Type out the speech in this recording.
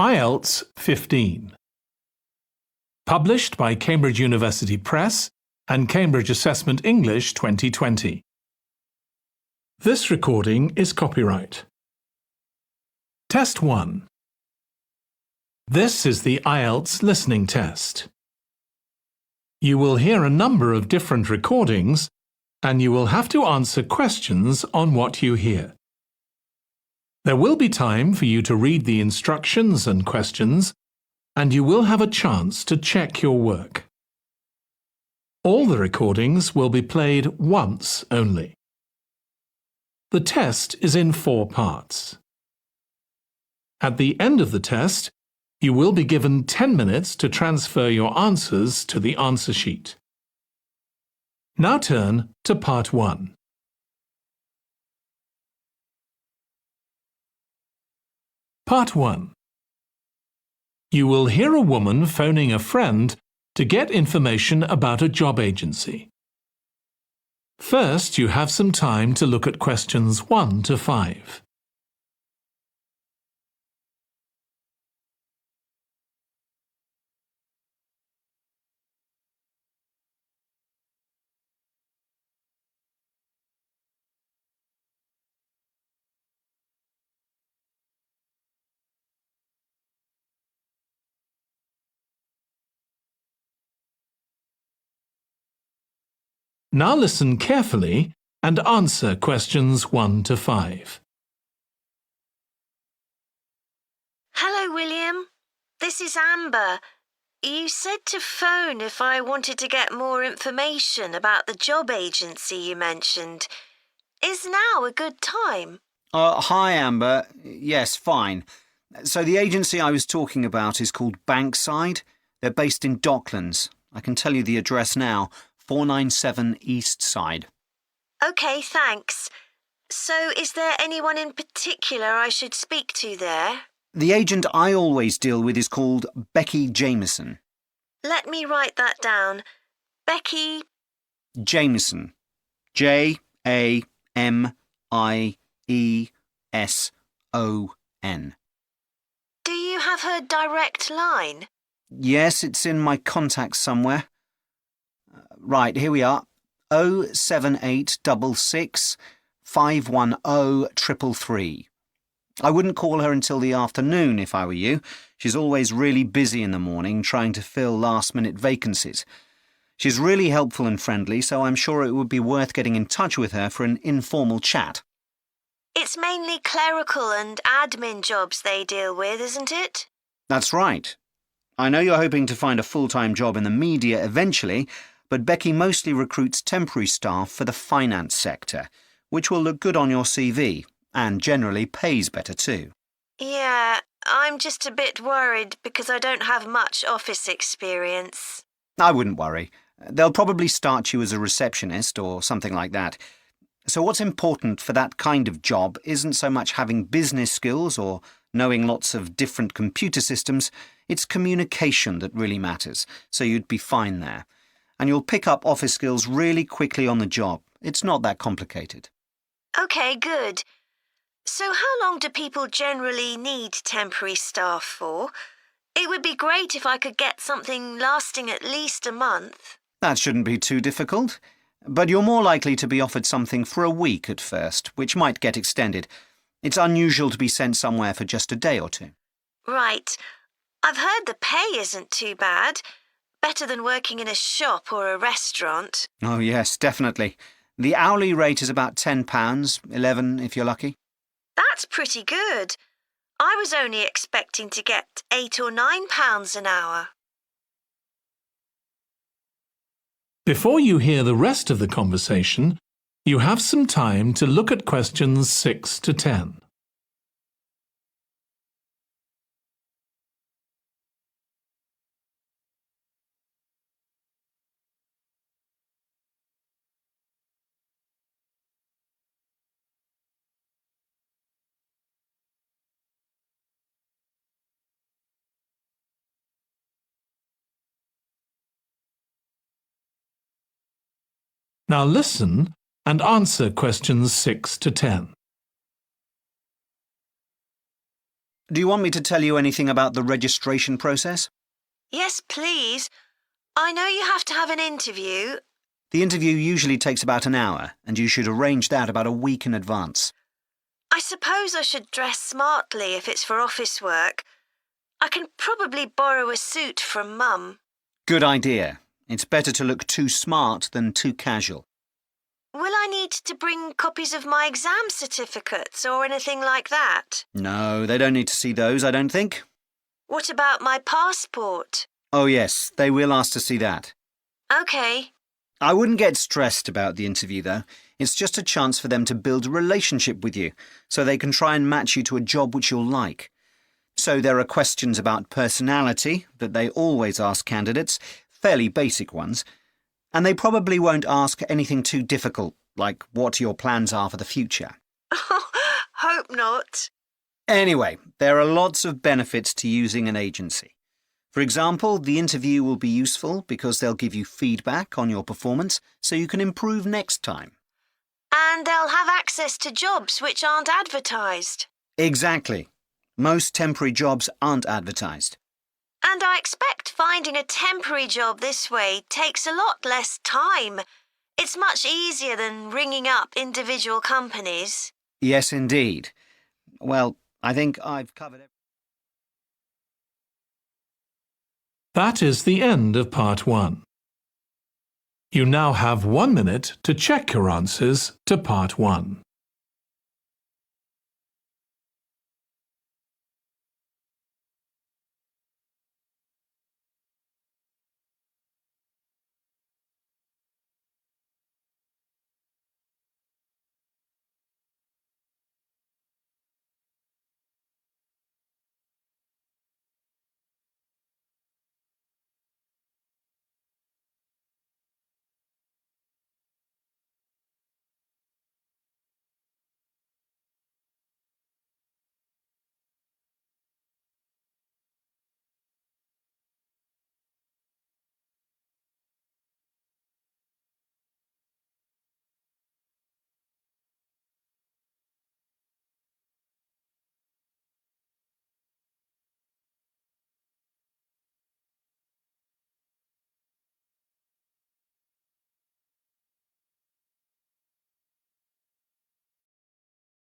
Ielts 15. Published by Cambridge University Press and Cambridge Assessment English 2020. This recording is copyright. Test 1. This is the Ielts listening test. You will hear a number of different recordings and you will have to answer questions on what you hear. There will be time for you to read the instructions and questions, and you will have a chance to check your work. All the recordings will be played once only. The test is in 4 parts. At the end of the test, you will be given 10 minutes to transfer your answers to the answer sheet. Now turn to Part 1. Part 1. You will hear a woman phoning a friend to get information about a job agency. First, you have some time to look at questions 1 to 5. Now listen carefully and answer questions 1 to 5. Hello, William. This is Amber. You said to phone if I wanted to get more information about the job agency you mentioned. Is now a good time? Hi, Amber. Yes, fine. So the agency I was talking about is called Bankside. They're based in Docklands. I can tell you the address now. 497 East Side. OK, thanks. So is there anyone in particular I should speak to there? The agent I always deal with is called Becky Jameson. Let me write that down. Becky Jameson. Jameson. Do you have her direct line? Yes, it's in my contacts somewhere. Right, here we are. 07866 510 333. I wouldn't call her until the afternoon if I were you. She's always really busy in the morning trying to fill last-minute vacancies. She's really helpful and friendly, so I'm sure it would be worth getting in touch with her for an informal chat. It's mainly clerical and admin jobs they deal with, isn't it? That's right. I know you're hoping to find a full-time job in the media eventually, but Becky mostly recruits temporary staff for the finance sector, which will look good on your CV and generally pays better too. Yeah, I'm just a bit worried because I don't have much office experience. I wouldn't worry. They'll probably start you as a receptionist or something like that. So what's important for that kind of job isn't so much having business skills or knowing lots of different computer systems, it's communication that really matters, so you'd be fine there. And you'll pick up office skills really quickly on the job. It's not that complicated. OK, good. So how long do people generally need temporary staff for? It would be great if I could get something lasting at least a month. That shouldn't be too difficult. But you're more likely to be offered something for a week at first, which might get extended. It's unusual to be sent somewhere for just a day or two. Right. I've heard the pay isn't too bad. Better than working in a shop or a restaurant. Oh, yes, definitely. The hourly rate is about £10, $11 if you're lucky. That's pretty good. I was only expecting to get £8 or £9 an hour. Before you hear the rest of the conversation, you have some time to look at questions 6 to 10. Now listen and answer questions 6 to 10. Do you want me to tell you anything about the registration process? Yes, please. I know you have to have an interview. The interview usually takes about an hour, and you should arrange that about a week in advance. I suppose I should dress smartly if it's for office work. I can probably borrow a suit from Mum. Good idea. It's better to look too smart than too casual. Will I need to bring copies of my exam certificates or anything like that? No, they don't need to see those, I don't think. What about my passport? Oh yes, they will ask to see that. OK. I wouldn't get stressed about the interview, though. It's just a chance for them to build a relationship with you, so they can try and match you to a job which you'll like. So there are questions about personality that they always ask candidates, fairly basic ones, and they probably won't ask anything too difficult, like what your plans are for the future. Hope not. Anyway, there are lots of benefits to using an agency. For example, the interview will be useful because they'll give you feedback on your performance so you can improve next time. And they'll have access to jobs which aren't advertised. Exactly. Most temporary jobs aren't advertised. And I expect finding a temporary job this way takes a lot less time. It's much easier than ringing up individual companies. Yes, indeed. Well, I think I've covered everything. That is the end of part 1. You now have 1 minute to check your answers to part 1.